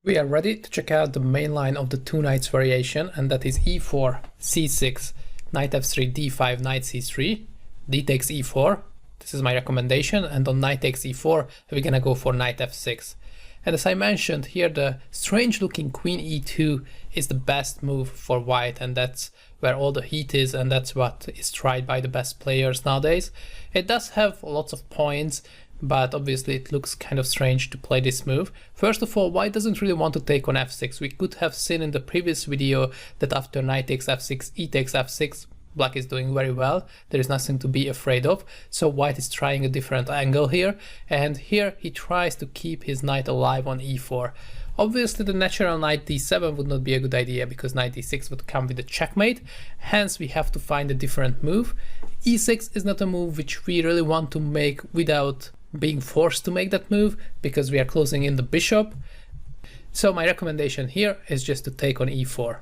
We are ready to check out the main line of the two knights variation, and that is e4, c6, knight f3, d5, knight c3, d takes e4. This is my recommendation, and on knight takes e4, we're gonna go for knight f6. And as I mentioned here, the strange looking queen e2 is the best move for white, and that's where all the heat is, and that's what is tried by the best players nowadays. It does have lots of points, but obviously it looks kind of strange to play this move. First of all, white doesn't really want to take on f6. We could have seen in the previous video that after knight takes f6, e takes f6, black is doing very well. There is nothing to be afraid of. So white is trying a different angle here, and here he tries to keep his knight alive on e4. Obviously the natural knight d7 would not be a good idea because knight d6 would come with a checkmate, hence we have to find a different move. e6 is not a move which we really want to make without being forced to make that move because we are closing in the bishop. So my recommendation here is just to take on e4.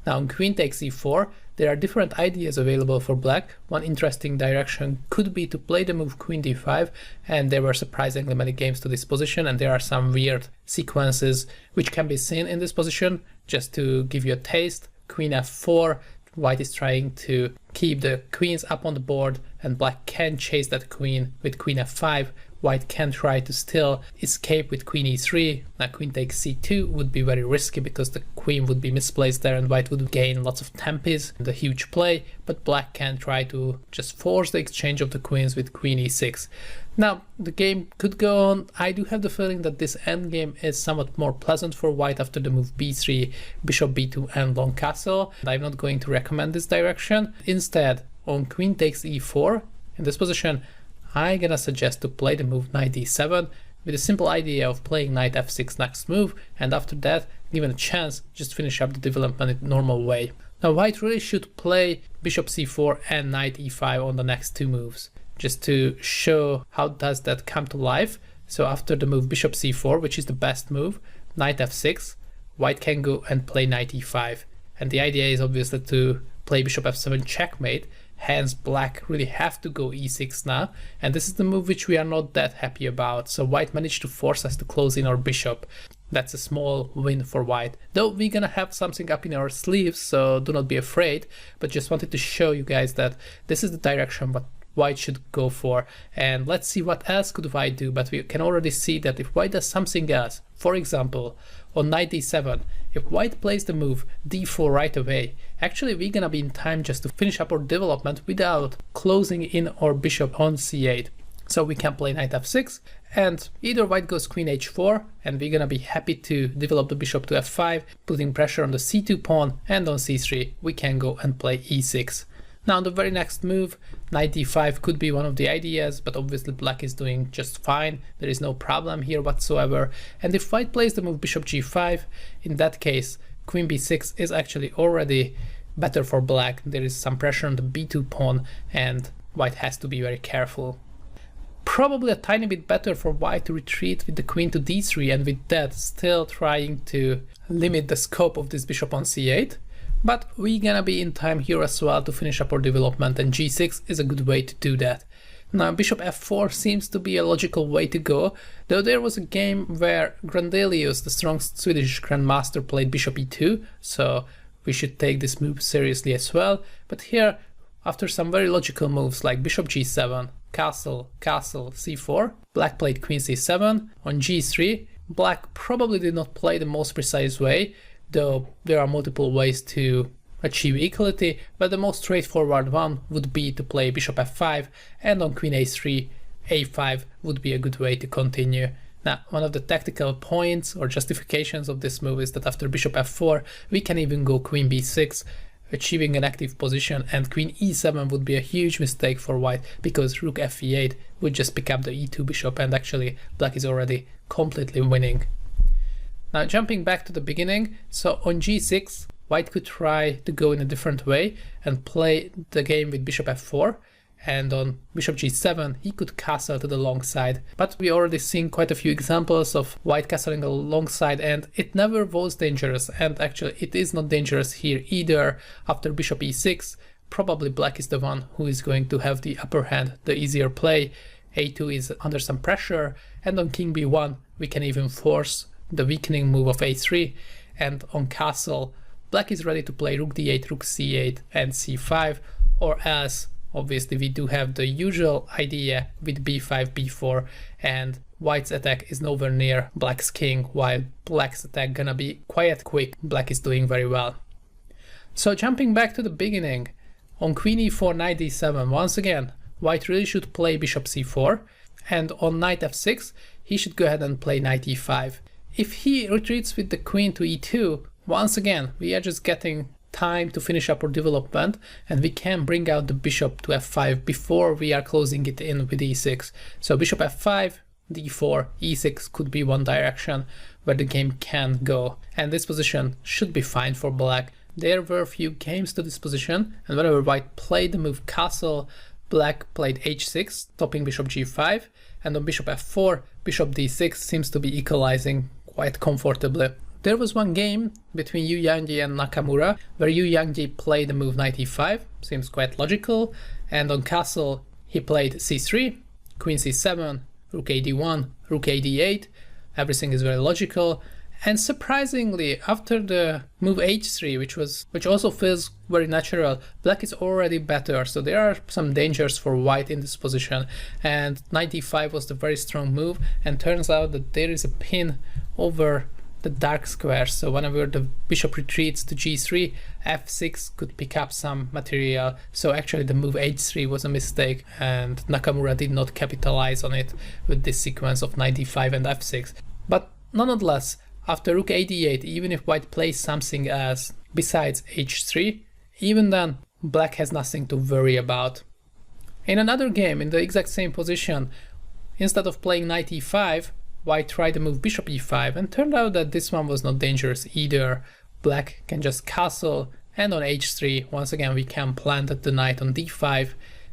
Now on queen takes e4, there are different ideas available for black. One interesting direction could be to play the move queen d5, and there were surprisingly many games to this position, and there are some weird sequences which can be seen in this position. Just to give you a taste, queen f4, white is trying to keep the queens up on the board, and black can chase that queen with queen f5. White can try to still escape with queen e3. Now queen takes c2 would be very risky because the queen would be misplaced there and white would gain lots of tempis and a huge play, but black can try to just force the exchange of the queens with queen e6. Now the game could go on. I do have the feeling that this endgame is somewhat more pleasant for white after the move b3, bishop b2 and long castle. And I'm not going to recommend this direction. Instead, on queen takes e4, in this position I'm gonna suggest to play the move knight d7 with a simple idea of playing knight f6 next move, and after that, given a chance, just finish up the development in the normal way. Now white really should play bishop c4 and knight e5 on the next two moves, just to show how does that come to life. So after the move bishop c4, which is the best move, knight f6, white can go and play knight e5. And the idea is obviously to play bishop f7 checkmate, hence black really have to go e6 now, and this is the move which we are not that happy about. So white managed to force us to close in our bishop. That's a small win for white, though we're gonna have something up in our sleeves, so do not be afraid, but just wanted to show you guys that this is the direction what white should go for. And let's see what else could white do, but we can already see that if white does something else, for example on knight d7, if white plays the move d4 right away, actually we're gonna be in time just to finish up our development without closing in our bishop on c8. So we can play knight f6, and either white goes queen h4, and we're gonna be happy to develop the bishop to f5, putting pressure on the c2 pawn, and on c3 we can go and play e6. Now the very next move, knight d5 could be one of the ideas, but obviously black is doing just fine. There is no problem here whatsoever. And if white plays the move bishop g5, in that case queen b6 is actually already better for black. There is some pressure on the b2 pawn and white has to be very careful. Probably a tiny bit better for white to retreat with the queen to d3, and with that still trying to limit the scope of this bishop on c8. But we're gonna be in time here as well to finish up our development, and g6 is a good way to do that. Now bishop f4 seems to be a logical way to go, though there was a game where Grandelius, the strong Swedish grandmaster, played bishop e2, so we should take this move seriously as well. But here, after some very logical moves like bishop g7, castle, castle, c4, black played queen c7. On g3, black probably did not play the most precise way, though there are multiple ways to achieve equality, but the most straightforward one would be to play bishop f5, and on queen a3, a5 would be a good way to continue. Now, one of the tactical points or justifications of this move is that after bishop f4, we can even go queen b6, achieving an active position, and queen e7 would be a huge mistake for white because rook fe8 would just pick up the e2 bishop, and actually black is already completely winning. Now jumping back to the beginning, so on g6, white could try to go in a different way and play the game with bishop f4, and on bishop g7 he could castle to the long side. But we already seen quite a few examples of white castling a long side, and it never was dangerous, and actually it is not dangerous here either. After bishop e6, probably black is the one who is going to have the upper hand, the easier play. a2 is under some pressure, and on king b1 we can even force the weakening move of a3, and on castle, black is ready to play rook d8, rook c8, and c5, or else, obviously, we do have the usual idea with b5, b4, and white's attack is nowhere near black's king, while black's attack gonna be quite quick. Black is doing very well. So jumping back to the beginning, on queen e4, knight d7, once again, white really should play bishop c4, and on knight f6, he should go ahead and play knight e5. If he retreats with the queen to e2, once again, we are just getting time to finish up our development, and we can bring out the bishop to f5 before we are closing it in with e6. So bishop f5, d4, e6 could be one direction where the game can go, and this position should be fine for black. There were a few games to this position, and whenever white played the move castle, black played h6, stopping bishop g5, and on bishop f4, bishop d6 seems to be equalizing quite comfortably. There was one game between Yu Yangji and Nakamura where Yu Yangji played the move knight e5, seems quite logical, and on castle he played c3, queen c7, rook ad1, rook ad8, everything is very logical, and surprisingly after the move h3, which also feels very natural, black is already better, so there are some dangers for white in this position, and knight e5 was the very strong move, and turns out that there is a pin over the dark square, so whenever the bishop retreats to g3, f6 could pick up some material, so actually the move h3 was a mistake and Nakamura did not capitalize on it with this sequence of knight d5 and f6. But nonetheless, after rook ad8, even if white plays something else besides h3, even then black has nothing to worry about. In another game in the exact same position, instead of playing knight e5, white tried to move bishop e5, and turned out that this one was not dangerous either. Black can just castle, and on h3 once again we can plant the knight on d5,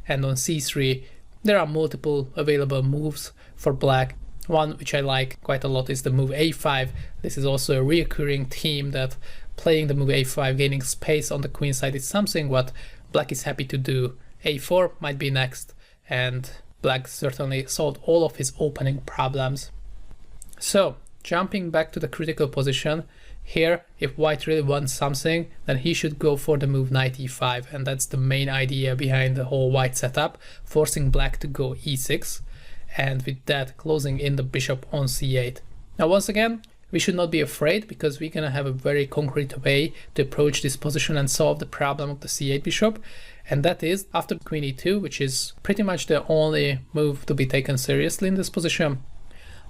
and on c3 there are multiple available moves for black. One which I like quite a lot is the move a5. This is also a reoccurring theme, that playing the move a5, gaining space on the queen side, is something what black is happy to do. a4 might be next, and black certainly solved all of his opening problems. So, jumping back to the critical position, here, if white really wants something, then he should go for the move knight e5, and that's the main idea behind the whole white setup, forcing black to go e6, and with that closing in the bishop on c8. Now once again, we should not be afraid, because we're gonna have a very concrete way to approach this position and solve the problem of the c8 bishop, and that is after queen e2, which is pretty much the only move to be taken seriously in this position.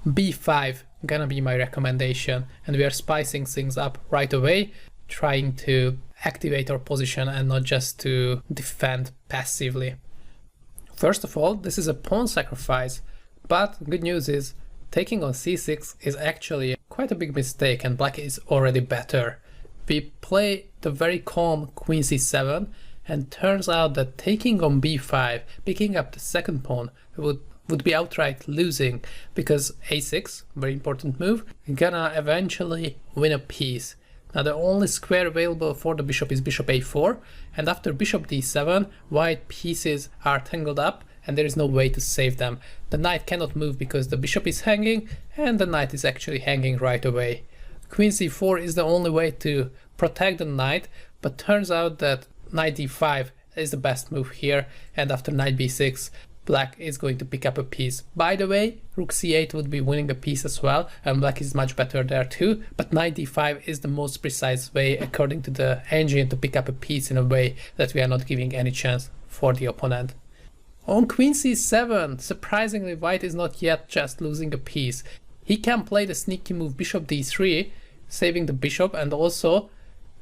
b5 gonna be my recommendation, and we are spicing things up right away, trying to activate our position and not just to defend passively. First of all, this is a pawn sacrifice, but good news is taking on c6 is actually quite a big mistake, and black is already better. We play the very calm queen c7, and turns out that taking on b5, picking up the second pawn, would be outright losing, because a6, very important move, gonna eventually win a piece. Now the only square available for the bishop is bishop a4, and after bishop d7, white pieces are tangled up and there is no way to save them. The knight cannot move because the bishop is hanging, and the knight is actually hanging right away. Queen c4 is the only way to protect the knight, but turns out that knight d5 is the best move here, and after knight b6, black is going to pick up a piece. By the way, rook c8 would be winning a piece as well, and black is much better there too, but knight d5 is the most precise way according to the engine to pick up a piece in a way that we are not giving any chance for the opponent. On queen c7, surprisingly white is not yet just losing a piece. He can play the sneaky move bishop d3, saving the bishop and also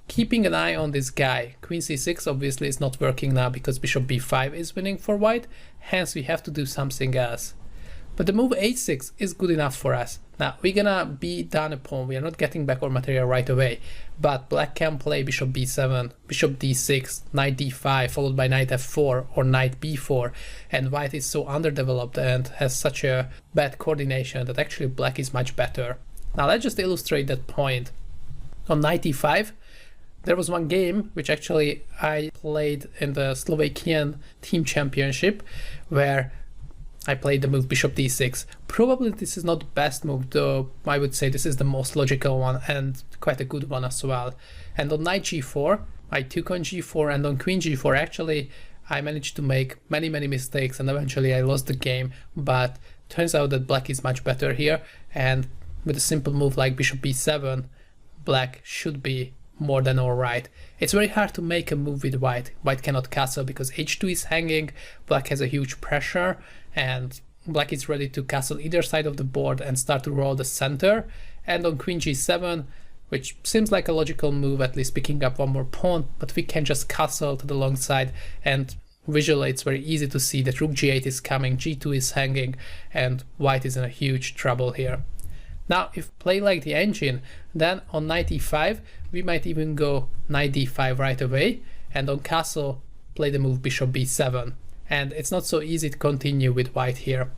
keeping an eye on this guy. Queen c6 obviously is not working now because bishop b5 is winning for white, hence we have to do something else. But the move h6 is good enough for us. Now we're gonna be down a pawn, we are not getting back our material right away, but black can play bishop b7, bishop d6, knight d5 followed by knight f4 or knight b4, and white is so underdeveloped and has such a bad coordination that actually black is much better. Now let's just illustrate that point. On knight e5, there was one game which actually I played in the Slovakian team championship where I played the move bishop d6. Probably this is not the best move, though I would say this is the most logical one and quite a good one as well. And on knight g4, I took on g4, and on queen g4 actually I managed to make many mistakes and eventually I lost the game, but turns out that black is much better here, and with a simple move like bishop b7, black should be more than alright. It's very hard to make a move with white. White cannot castle because h2 is hanging, black has a huge pressure, and black is ready to castle either side of the board and start to roll the center. And on queen g7, which seems like a logical move, at least picking up one more pawn, but we can just castle to the long side, and visually it's very easy to see that rook g8 is coming, g2 is hanging, and white is in a huge trouble here. Now if play like the engine, then on knight e5 we might even go knight d5 right away, and on castle play the move bishop b7, and it's not so easy to continue with white here.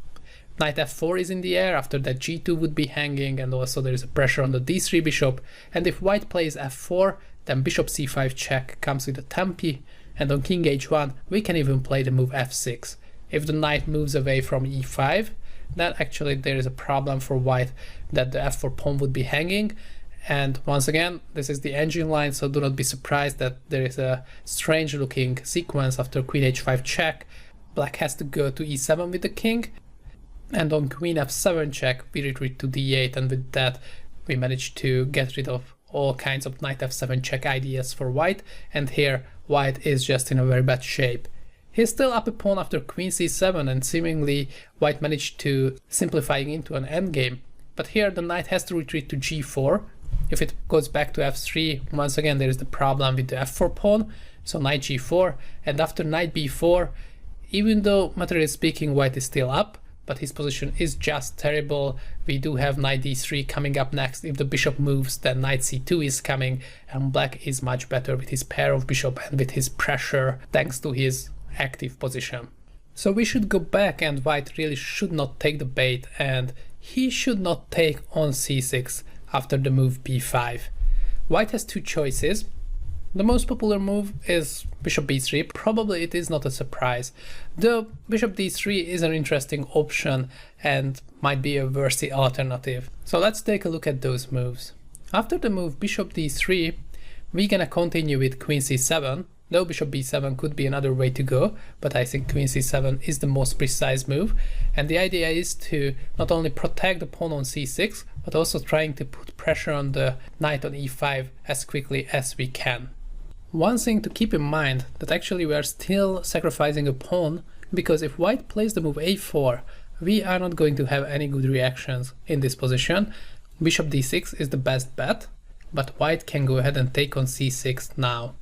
Knight f4 is in the air, after that g2 would be hanging, and also there is a pressure on the d3 bishop, and if white plays f4 then bishop c5 check comes with a tempi, and on king h1 we can even play the move f6. If the knight moves away from e5, then actually there is a problem for white that the f4 pawn would be hanging, and once again this is the engine line, so do not be surprised that there is a strange looking sequence after queen h5 check. Black has to go to e7 with the king, and on queen f7 check we retreat to d8, and with that we manage to get rid of all kinds of knight f7 check ideas for white, and here white is just in a very bad shape. He's still up a pawn after queen c7, and seemingly white managed to simplifying into an endgame, but here the knight has to retreat to g4. If it goes back to f3, once again there is the problem with the f4 pawn, so knight g4, and after knight b4, even though materially speaking white is still up, but his position is just terrible. We do have knight d3 coming up next. If the bishop moves, then knight c2 is coming, and black is much better with his pair of bishop and with his pressure thanks to his active position. So we should go back, and white really should not take the bait, and he should not take on c6 after the move b5. White has two choices. The most popular move is bishop b3, probably it is not a surprise, though bishop d3 is an interesting option and might be a worthy alternative. So let's take a look at those moves. After the move bishop d3, we're gonna continue with queen c7, though bishop b7 could be another way to go, but I think queen c7 is the most precise move, and the idea is to not only protect the pawn on c6, but also trying to put pressure on the knight on e5 as quickly as we can. One thing to keep in mind that actually we are still sacrificing a pawn, because if white plays the move a4, we are not going to have any good reactions in this position. Bishop d6 is the best bet, but white can go ahead and take on c6 now.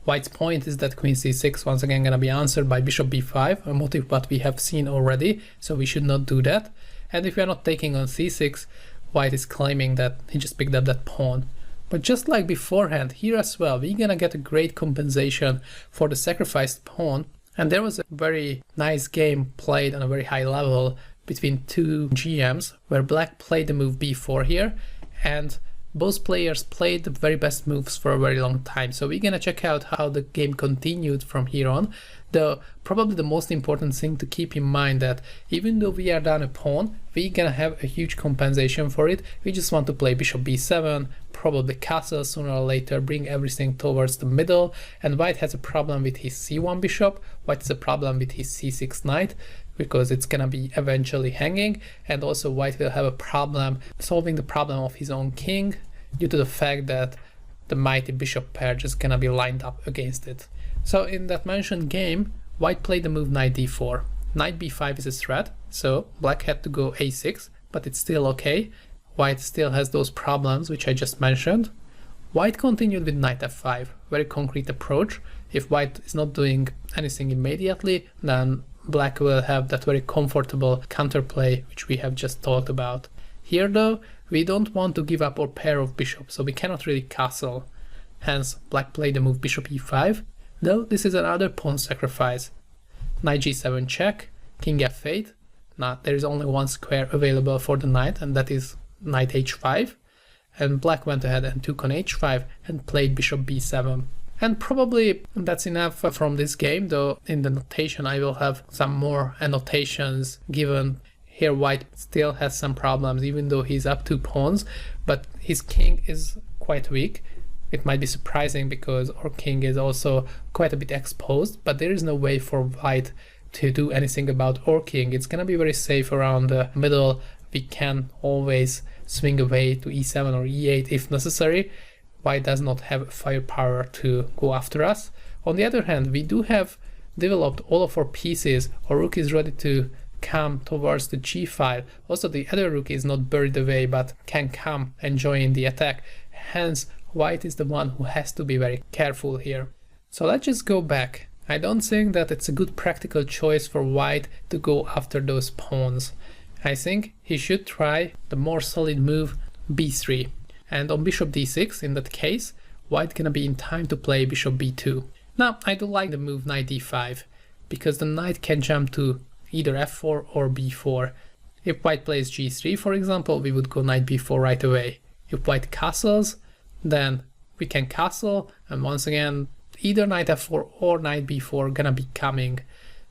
White's point is that queen c6 once again gonna be answered by bishop b5, a motive what we have seen already, so we should not do that. And if we are not taking on c6, white is claiming that he just picked up that pawn. But just like beforehand, here as well, we're gonna get a great compensation for the sacrificed pawn, and there was a very nice game played on a very high level between two GMs, where black played the move b4 here, and both players played the very best moves for a very long time. So we're gonna check out how the game continued from here on. Though probably the most important thing to keep in mind that even though we are down a pawn, we're gonna have a huge compensation for it. We just want to play bishop b7, probably castle sooner or later, bring everything towards the middle, and white has a problem with his c1 bishop, white has a problem with his c6 knight, because it's gonna be eventually hanging, and also white will have a problem solving the problem of his own king due to the fact that the mighty bishop pair just gonna be lined up against it. So in that mentioned game, white played the move knight d4. Knight b5 is a threat, so black had to go a6, but it's still okay. White still has those problems which I just mentioned. White continued with knight f5, very concrete approach. If white is not doing anything immediately, then black will have that very comfortable counterplay which we have just talked about. Here though, we don't want to give up our pair of bishops, so we cannot really castle. Hence, black played the move bishop e5, though this is another pawn sacrifice. Knight g7 check, king f8. Now there is only one square available for the knight, and that is knight h5. And black went ahead and took on h5 and played bishop b7. And probably that's enough from this game, though in the notation I will have some more annotations, given here white still has some problems even though he's up 2 pawns, but his king is quite weak. It might be surprising because our king is also quite a bit exposed, but there is no way for white to do anything about our king. It's gonna be very safe around the middle. We can always swing away to e7 or e8 if necessary. White does not have firepower to go after us. On the other hand, we do have developed all of our pieces. Our rook is ready to come towards the g file. Also, the other rook is not buried away but can come and join the attack. Hence, white is the one who has to be very careful here. So let's just go back. I don't think that it's a good practical choice for white to go after those pawns. I think he should try the more solid move b3. And on bishop d6, in that case, white gonna be in time to play bishop b2. Now, I do like the move knight d5, because the knight can jump to either f4 or b4. If white plays g3, for example, we would go knight b4 right away. If white castles, then we can castle, and once again, either knight f4 or knight b4 gonna be coming.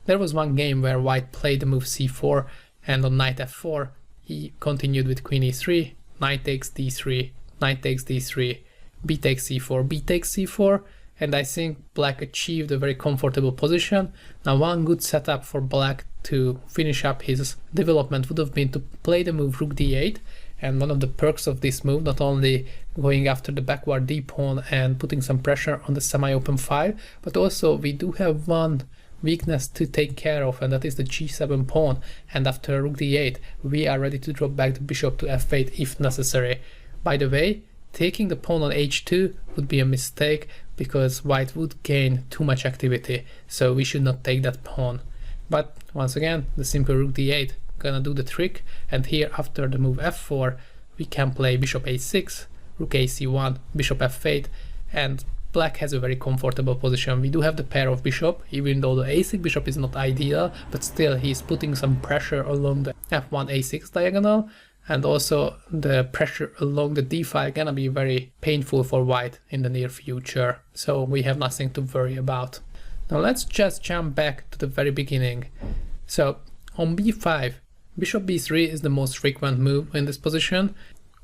There was one game where white played the move c4, and on knight f4, he continued with queen e3, knight takes d3, knight takes d3, b takes c4, b takes c4, and I think black achieved a very comfortable position. Now, one good setup for black to finish up his development would have been to play the move rook d8, and one of the perks of this move, not only going after the backward d pawn and putting some pressure on the semi-open file, but also we do have one weakness to take care of, and that is the g7 pawn, and after rook d8 we are ready to drop back the bishop to f8 if necessary. By the way, taking the pawn on h2 would be a mistake because white would gain too much activity, so we should not take that pawn. But once again, the simple rook d8 gonna do the trick, and here after the move f4 we can play bishop a6, rook ac1, bishop f8, and black has a very comfortable position. We do have the pair of bishop, even though the a6 bishop is not ideal, but still he's putting some pressure along the f1 a6 diagonal, and also the pressure along the d file gonna be very painful for white in the near future, so we have nothing to worry about. Now let's just jump back to the very beginning. So on b5, bishop b3 is the most frequent move in this position.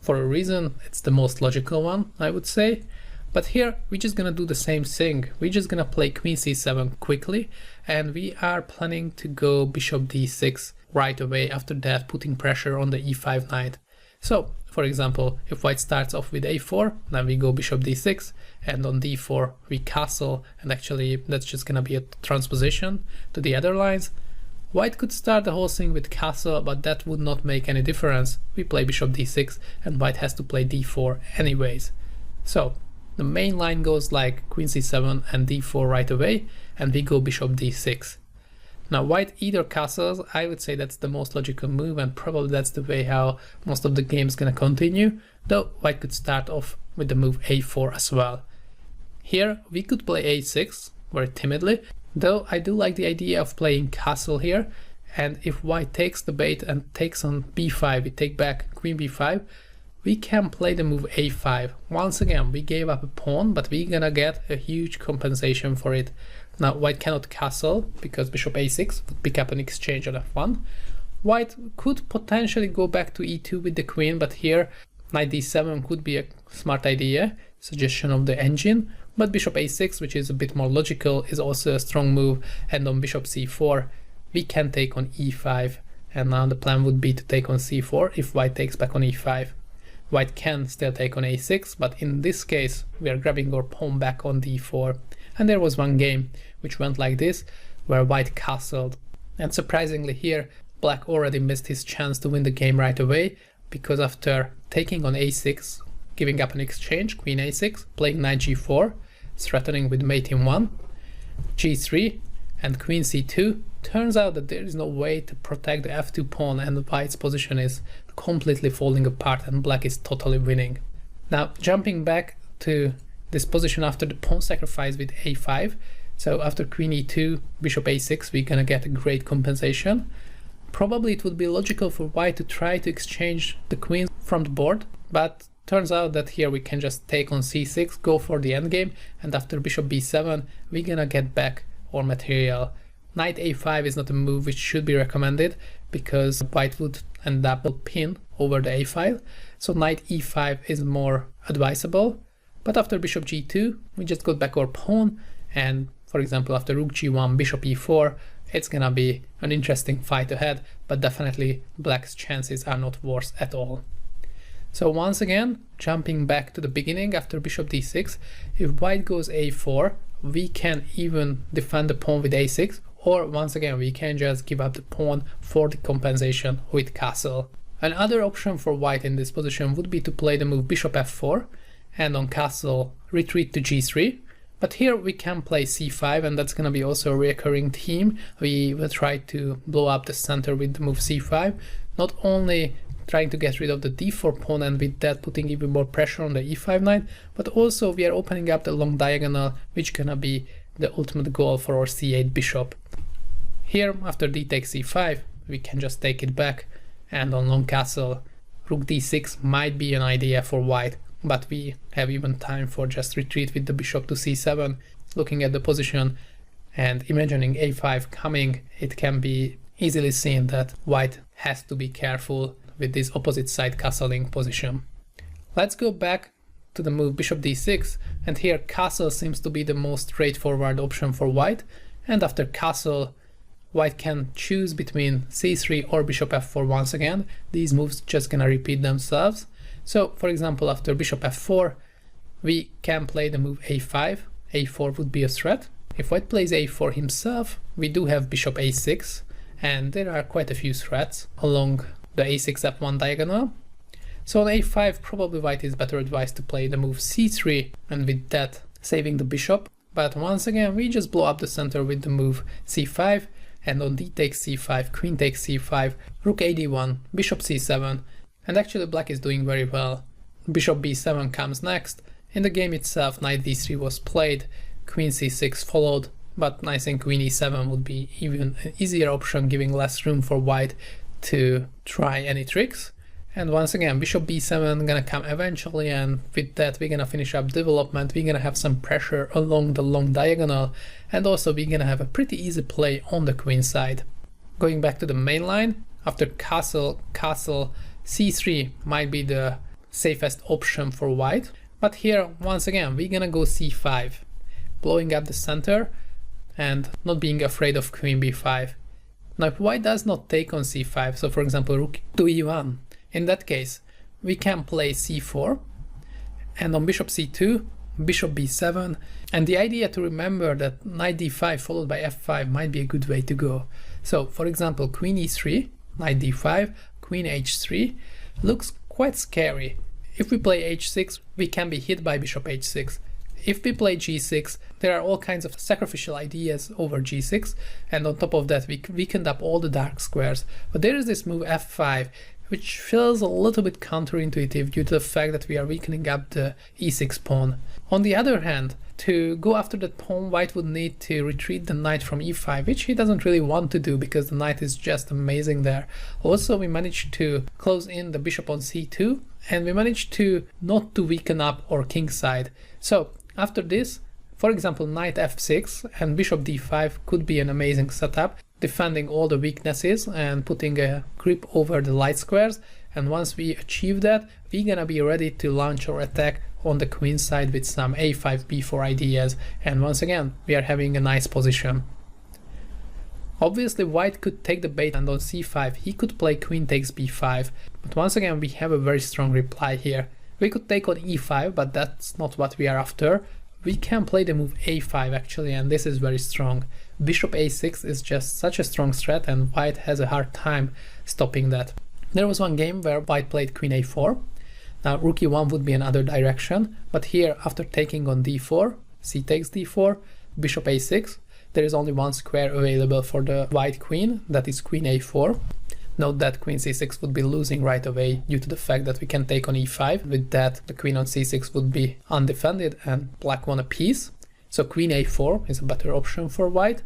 For a reason, it's the most logical one, I would say. But here we're just gonna do the same thing. We're just gonna play queen c7 quickly, and we are planning to go bishop d6 right away after that, putting pressure on the e5 knight. So, for example, if white starts off with a4, then we go bishop d6, and on d4 we castle, and actually that's just gonna be a transposition to the other lines. White could start the whole thing with castle, but that would not make any difference. We play bishop d6, and white has to play d4 anyways. So, the main line goes like queen c7 and d4 right away, and we go bishop d6. Now white either castles, I would say that's the most logical move, and probably that's the way how most of the game is gonna continue, though white could start off with the move a4 as well. Here we could play a6 very timidly, though I do like the idea of playing castle here, and if white takes the bait and takes on b5, we take back queen b5, we can play the move a5. Once again, we gave up a pawn, but we're gonna get a huge compensation for it. Now white cannot castle because bishop a6 would pick up an exchange on f1. White could potentially go back to e2 with the queen, but here knight d7 could be a smart idea, suggestion of the engine. But bishop a6, which is a bit more logical, is also a strong move, and on bishop c4 we can take on e5, and now the plan would be to take on c4 if white takes back on e5. White can still take on a6, but in this case we are grabbing our pawn back on d4. And there was one game which went like this, where white castled. And surprisingly here, black already missed his chance to win the game right away, because after taking on a6, giving up an exchange, queen a6, playing knight g4, threatening with mate in 1, g3, and queen c2, turns out that there is no way to protect the f2 pawn, and white's position is completely falling apart and black is totally winning. Now jumping back to this position after the pawn sacrifice with a5, so after queen e2, bishop a6, we're gonna get a great compensation. Probably it would be logical for white to try to exchange the queen from the board, but Turns out that here we can just take on c6, go for the endgame, and after bishop b7 we're gonna get back our material. Knight a5 is not a move which should be recommended because white would end up a pin over the a file, so knight e5 is more advisable. But after bishop g2 we just got back our pawn, and for example after rook g1, bishop e4, it's gonna be an interesting fight ahead, but definitely black's chances are not worse at all. So once again, jumping back to the beginning after bishop d6, if white goes a4, we can even defend the pawn with a6, or once again we can just give up the pawn for the compensation with castle. Another option for white in this position would be to play the move bishop f4 and on castle retreat to g3, but here we can play c5, and that's gonna be also a recurring theme. We will try to blow up the center with the move c5, not only trying to get rid of the d4 pawn and with that putting even more pressure on the e5 knight, but also we are opening up the long diagonal, which gonna be the ultimate goal for our c8 bishop. Here after d takes c5 we can just take it back, and on long castle rook d6 might be an idea for white, but we have even time for just retreat with the bishop to c7. Looking at the position and imagining a5 coming, it can be easily seen that white has to be careful with this opposite side castling position. Let's go back to the move bishop d6, and here castle seems to be the most straightforward option for white, and after castle white can choose between c3 or bishop f4 once again. These moves just gonna repeat themselves. So for example after bishop f4 we can play the move a5, a4 would be a threat. If white plays a4 himself, we do have bishop a6, and there are quite a few threats along the a6 f1 diagonal. So on a5 probably white is better advised to play the move c3 and with that saving the bishop, but once again we just blow up the center with the move c5, and on d takes c5, queen takes c5, rook ad1, bishop c7, and actually black is doing very well. Bishop b7 comes next. In the game itself knight d3 was played, queen c6 followed, but I think queen e7 would be even an easier option, giving less room for white to try any tricks. And once again bishop b7 gonna come eventually, and with that we're gonna finish up development, we're gonna have some pressure along the long diagonal, and also we're gonna have a pretty easy play on the queen side. Going back to the main line, after castle, c3 might be the safest option for white, but here once again we're gonna go c5, blowing up the center and not being afraid of queen b5. Now if white does not take on c5, so for example rook to e1, in that case we can play c4, and on bishop c2, bishop b7, and the idea to remember that knight d5 followed by f5 might be a good way to go. So for example queen e3, knight d5, queen h3 looks quite scary. If we play h6 we can be hit by bishop h6. If we play g6, there are all kinds of sacrificial ideas over g6, and on top of that we weakened up all the dark squares. But there is this move f5, which feels a little bit counterintuitive due to the fact that we are weakening up the e6 pawn. On the other hand, to go after that pawn, white would need to retreat the knight from e5, which he doesn't really want to do because the knight is just amazing there. Also, we managed to close in the bishop on c2, and we managed to not to weaken up our king side. So after this, for example, knight f6 and bishop d5 could be an amazing setup, defending all the weaknesses and putting a grip over the light squares. And once we achieve that, we're gonna be ready to launch our attack on the queen side with some a5, b4 ideas, and once again we are having a nice position. Obviously white could take the bait, and on c5 he could play queen takes b5, but once again we have a very strong reply here. We could take on e5, but that's not what we are after. We can play the move a5 actually, and this is very strong. Bishop a6 is just such a strong threat, and white has a hard time stopping that. There was one game where white played queen a4. Now rook e1 would be another direction, but here after taking on d4, c takes d4, bishop a6, there is only one square available for the white queen, that is queen a4. Note that queen c6 would be losing right away due to the fact that we can take on e5. With that, the queen on c6 would be undefended and black won a piece. So queen a4 is a better option for white.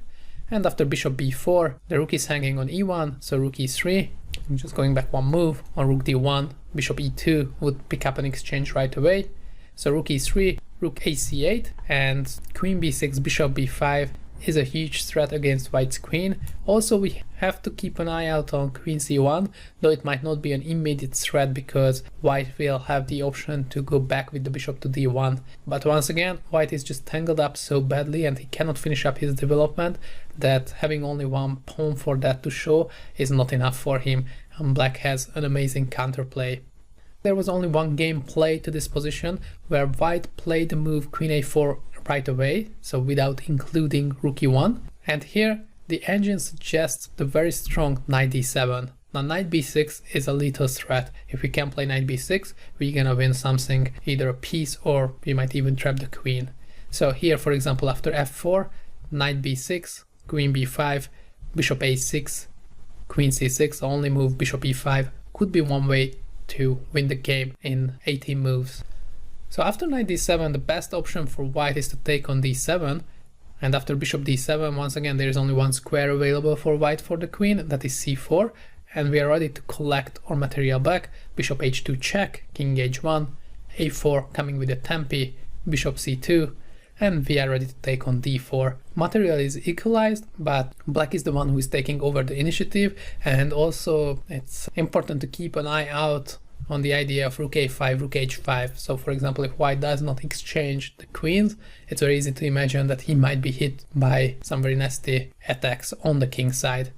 And after bishop b4, the rook is hanging on e1, so rook e3. Just going back one move on rook d1, bishop e2 would pick up an exchange right away. So rook e3, rook ac8, and queen b6, bishop b5 is a huge threat against white's queen. Also, we have to keep an eye out on queen c1, though it might not be an immediate threat because white will have the option to go back with the bishop to d1. But once again, white is just tangled up so badly and he cannot finish up his development that having only one pawn for that to show is not enough for him, and black has an amazing counterplay. There was only one game played to this position where white played the move queen a4 right away, so without including rook e1, and here the engine suggests the very strong knight d7. Now knight b6 is a little threat. If we can play knight b6, we're gonna win something, either a piece or we might even trap the queen. So here, for example, after f4, knight b6, queen b5, bishop a6, queen c6, only move bishop e5 could be one way to win the game in 18 moves. So after knight d7, the best option for white is to take on d7, and after bishop d7, once again there is only one square available for white for the queen, that is c4, and we are ready to collect our material back. Bishop h2 check, king h1, a4 coming with a tempi, bishop c2, and we are ready to take on d4. Material is equalized, but black is the one who is taking over the initiative, and also it's important to keep an eye out on the idea of rook a5, rook h5. So for example, if white does not exchange the queens, it's very easy to imagine that he might be hit by some very nasty attacks on the king side.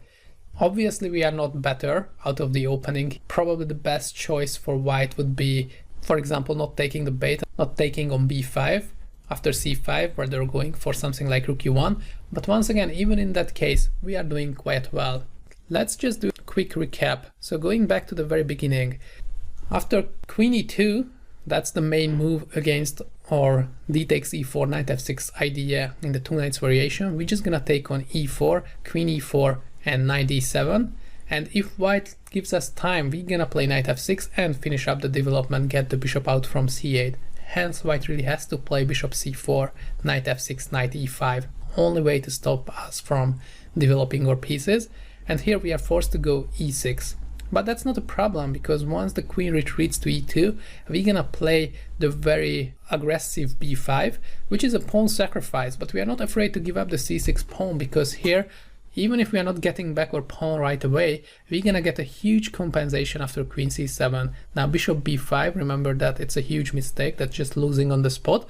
Obviously we are not better out of the opening. Probably the best choice for white would be, for example, not taking the bait, not taking on b5 after c5, where they're going for something like rook e1. But once again, even in that case, we are doing quite well. Let's just do a quick recap. So going back to the very beginning, after queen e2, that's the main move against our d takes e4, knight f6 idea in the two knights variation. We're just gonna take on e4, queen e4, and knight d7. And if white gives us time, we're gonna play knight f6 and finish up the development, get the bishop out from c8. Hence, white really has to play bishop c4, knight f6, knight e5. Only way to stop us from developing our pieces. And here we are forced to go e6. But that's not a problem, because once the queen retreats to e2, we're gonna play the very aggressive b5, which is a pawn sacrifice, but we are not afraid to give up the c6 pawn, because here, even if we are not getting back our pawn right away, we're gonna get a huge compensation after queen c7. Now bishop b5, remember that it's a huge mistake, that's just losing on the spot.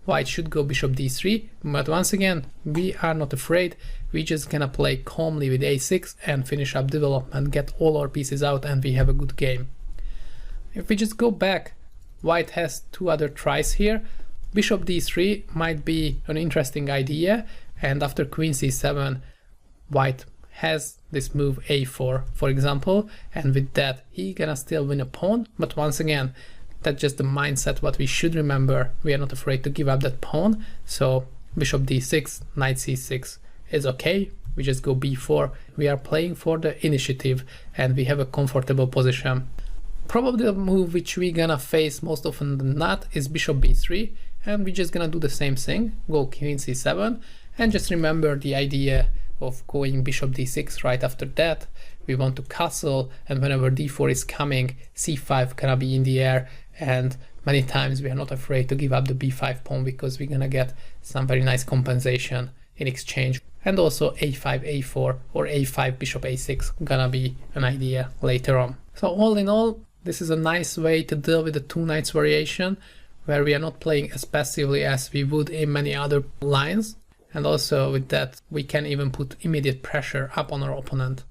White should go bishop d3, but once again, we are not afraid. We're just gonna play calmly with a6 and finish up development, get all our pieces out, and we have a good game. If we just go back, white has two other tries here. Bishop d3 might be an interesting idea, and after queen c7, white has this move a4, for example, and with that, he gonna still win a pawn, but once again, that's just the mindset what we should remember. We are not afraid to give up that pawn. So bishop d6, knight c6 is okay. We just go b4. We are playing for the initiative and we have a comfortable position. Probably the move which we're gonna face most often than not is bishop b3, and we're just gonna do the same thing, go queen c7, and just remember the idea of going bishop d6 right after that. We want to castle, and whenever d4 is coming, c5 gonna be in the air, and many times we are not afraid to give up the b5 pawn because we're gonna get some very nice compensation in exchange. And also a5, a4 or a5, bishop a6 gonna be an idea later on. So all in all, this is a nice way to deal with the two knights variation, where we are not playing as passively as we would in many other lines. And also with that, we can even put immediate pressure up on our opponent.